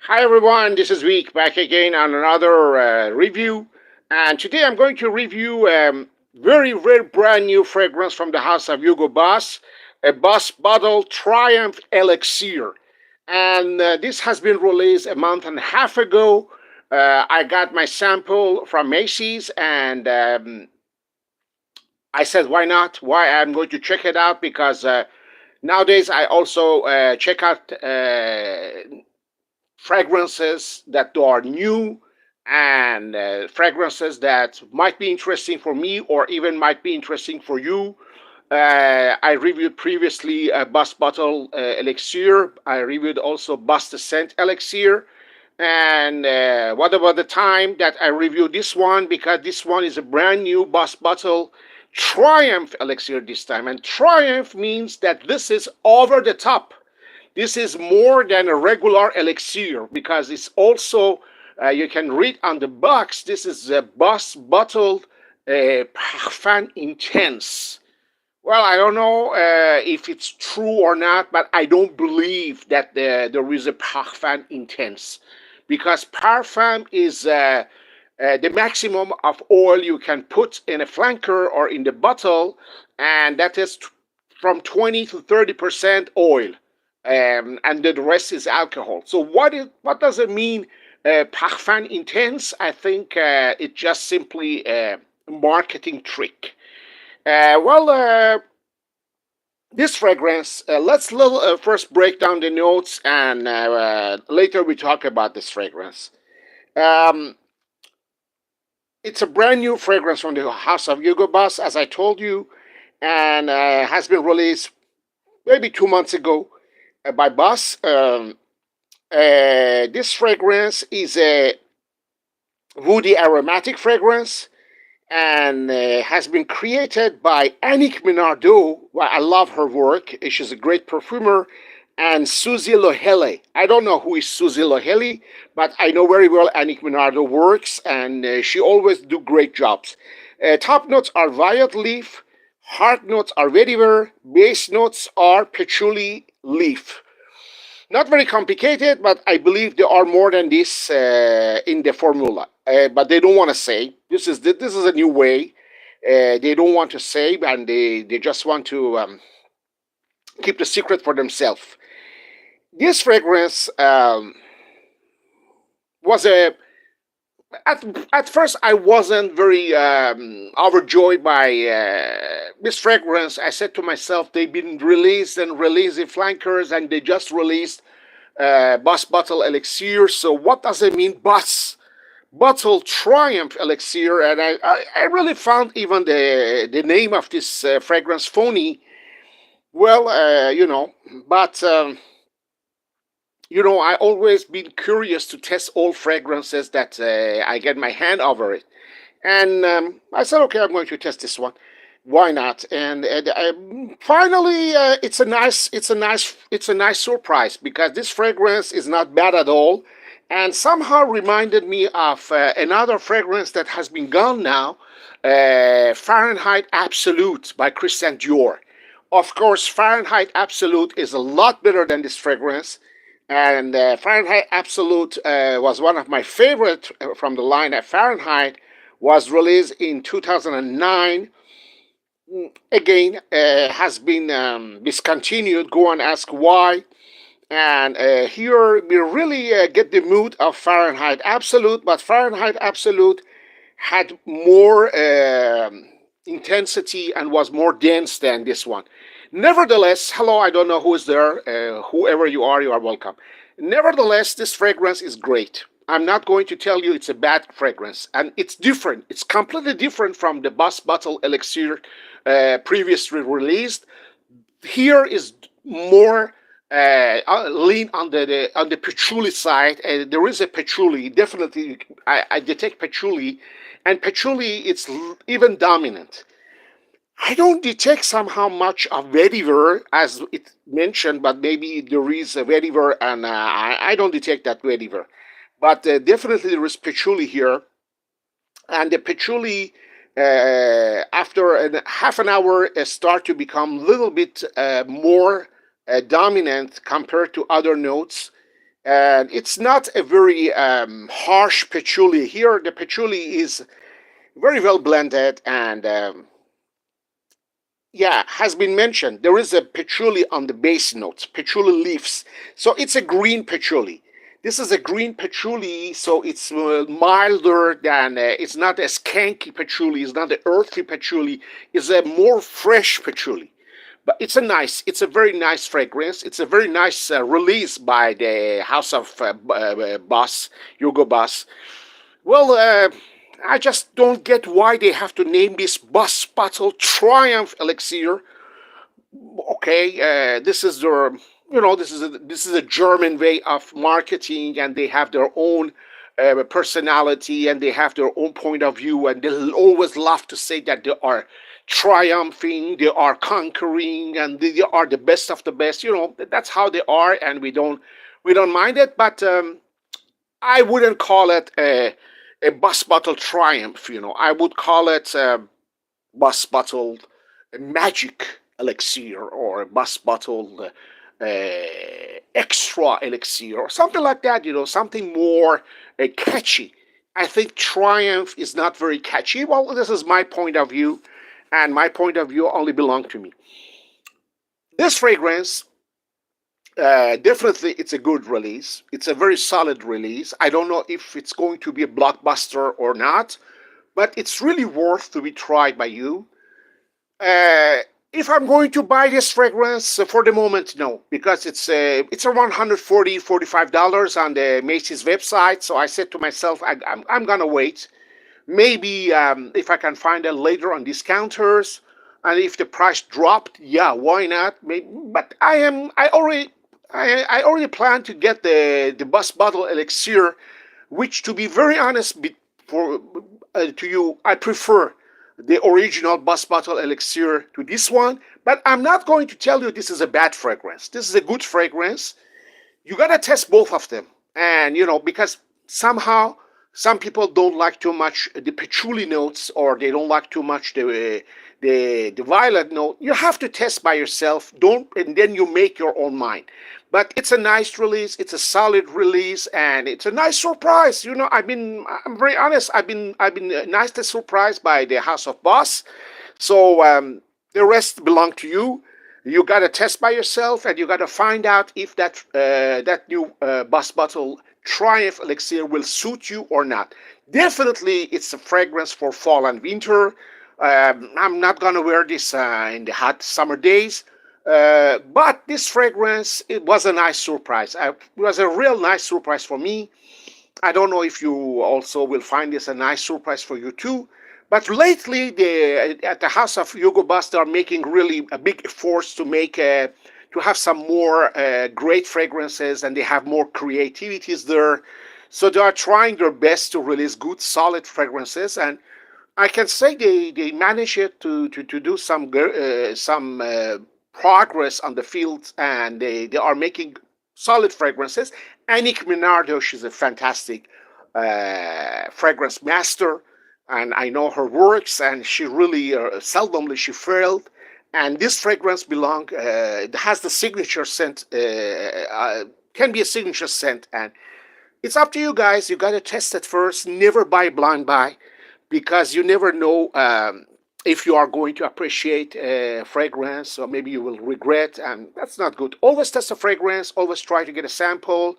Hi everyone, this is Week back again on another review, and today I'm going to review very brand new fragrance from the house of Hugo Boss, a Bottled Triumph Elixir, and this has been released a month and a half ago. I got my sample from Macy's, and I said, why not? Why I'm going to check it out because nowadays I also check out fragrances that are new and fragrances that might be interesting for me or even might be interesting for you. I reviewed previously Boss Bottle Elixir. I reviewed also Boss the Scent Elixir. And what about the time that I reviewed this one? Because this one is a brand new Boss Bottle Triumph Elixir this time. And Triumph means that this is over the top. This is more than a regular elixir because it's also, you can read on the box, this is a Boss Bottled Parfum Intense. Well, I don't know if it's true or not, but I don't believe that there is a Parfum Intense because Parfum is the maximum of oil you can put in a flanker or in the bottle, and that is from 20 to 30% oil, and the rest is alcohol. So what does it mean, parfum intense? I think it's just simply a marketing trick. Well, this fragrance, let's first break down the notes, and later we talk about this fragrance. Um, it's a brand new fragrance from the house of Hugo Boss, as I told you, and has been released maybe 2 months ago by Boss. This fragrance is a woody aromatic fragrance and has been created by Annick Menardo. Well, I love her work. She's a great perfumer. And Susie Lohele. I don't know who is Susie Lohele, but I know very well Annick Menardo works, and she always do great jobs. Top notes are violet leaf, heart notes are vetiver, base notes are patchouli leaf. Not very complicated, but I believe there are more than this in the formula. But they don't want to say. This is a new way. They don't want to say, and they just want to keep the secret for themselves. This fragrance was a at first I wasn't very overjoyed by this fragrance. I said to myself, they've been released and releasing flankers, and they just released Boss Bottle Elixir. So what does it mean, Boss Bottle Triumph Elixir? And I really found even the name of this fragrance phony. Well, but I always been curious to test all fragrances that I get my hand over it, and I said, okay, I'm going to test this one. Why not? And finally, it's a nice surprise because this fragrance is not bad at all, and somehow reminded me of another fragrance that has been gone now, Fahrenheit Absolute by Christian Dior. Of course, Fahrenheit Absolute is a lot better than this fragrance, and Fahrenheit Absolute was one of my favorite from the line of Fahrenheit. Was released in 2009. Again, has been discontinued. Go and ask why. And here we really get the mood of Fahrenheit Absolute, but Fahrenheit Absolute had more intensity and was more dense than this one. Nevertheless, hello, I don't know who is there. Whoever you are welcome. Nevertheless, this fragrance is great. I'm not going to tell you it's a bad fragrance, and it's different. It's completely different from the Boss Bottle Elixir previously released. Here is more lean on the patchouli side. There is a patchouli, definitely. I detect patchouli, and patchouli it's even dominant. I don't detect somehow much of vetiver as it mentioned, but maybe there is a vetiver, and I don't detect that vetiver. But definitely there is patchouli here, and the patchouli after half an hour start to become a little bit more dominant compared to other notes. And it's not a very harsh patchouli. Here, the patchouli is very well blended and yeah, has been mentioned. There is a patchouli on the base notes, patchouli leaves. So it's a green patchouli. This is a green patchouli, so it's milder than, it's not a skanky patchouli, it's not an earthy patchouli, it's a more fresh patchouli. But it's a very nice fragrance. It's a very nice release by the House of Boss, Hugo Boss. Well, I just don't get why they have to name this Boss Triumph Elixir. Okay, this is their, this is a German way of marketing, and they have their own personality, and they have their own point of view, and they always love to say that they are triumphing, they are conquering, and they are the best of the best. That's how they are, and we don't mind it, but I wouldn't call it a bus bottle triumph. I would call it bus bottled magic elixir, or bus bottled extra elixir, or something like that. Something more catchy. I think triumph is not very catchy. Well, this is my point of view, and my point of view only belongs to me. This fragrance, definitely, it's a good release. It's a very solid release. I don't know if it's going to be a blockbuster or not, but it's really worth to be tried by you. Uh, if I'm going to buy this fragrance, for the moment, no, because it's around 140 $45 on the Macy's website. So I said to myself, I'm gonna wait. Maybe if I can find it later on discounters, and if the price dropped, yeah, why not? Maybe, but I already plan to get the Bus Bottle Elixir, which, to be very honest, for to you, I prefer the original Bus Bottle Elixir to this one. But I'm not going to tell you this is a bad fragrance. This is a good fragrance. You gotta test both of them, and because somehow some people don't like too much the patchouli notes, or they don't like too much the violet note. You have to test by yourself, don't and then you make your own mind. But it's a nice release, it's a solid release, and it's a nice surprise. I'm very honest, I've been nicely surprised by the House of Boss. So the rest belong to you. You got to test by yourself, and you got to find out if that new Boss Bottle Triumph Elixir will suit you or not. Definitely, it's a fragrance for fall and winter. I'm not gonna wear this in the hot summer days, but this fragrance, it was a nice surprise. It was a real nice surprise for me. I don't know if you also will find this a nice surprise for you too. But lately, at the House of Hugo Boss, they are making really a big efforts to have some more great fragrances, and they have more creativities there. So they are trying their best to release good, solid fragrances, and I can say they manage it to do some progress on the field, and they are making solid fragrances. Annick Menardo, she's a fantastic fragrance master, and I know her works, and she really seldomly she failed. And this fragrance has the signature scent, can be a signature scent, and it's up to you guys. You got to test it first. Never buy blind buy, because you never know if you are going to appreciate a fragrance, or maybe you will regret, and that's not good. Always test a fragrance. Always try to get a sample.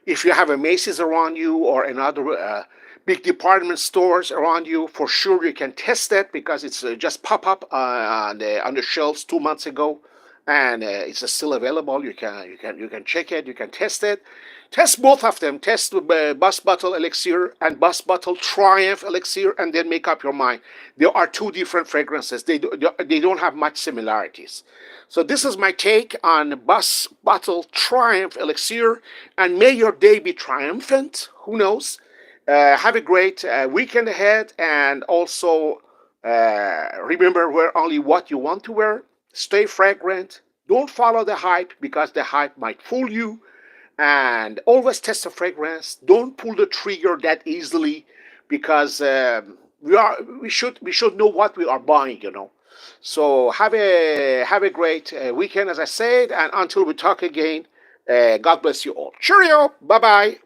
If you have a Macy's around you, or another big department stores around you, for sure you can test it, because it's just pop up on the shelves 2 months ago, and it's still available. You can check it. You can test it. Test both of them. Test Bus Bottle Elixir and Bus Bottle Triumph Elixir, and then make up your mind. There are two different fragrances. They don't have much similarities. So this is my take on Bus Bottle Triumph Elixir, and may your day be triumphant. Who knows? Have a great weekend ahead, and also remember, wear only what you want to wear. Stay fragrant. Don't follow the hype, because the hype might fool you, and always test the fragrance. Don't pull the trigger that easily, because we should know what we are buying. So have a great weekend, as I said, and until we talk again, God bless you all. Cheerio. Bye bye.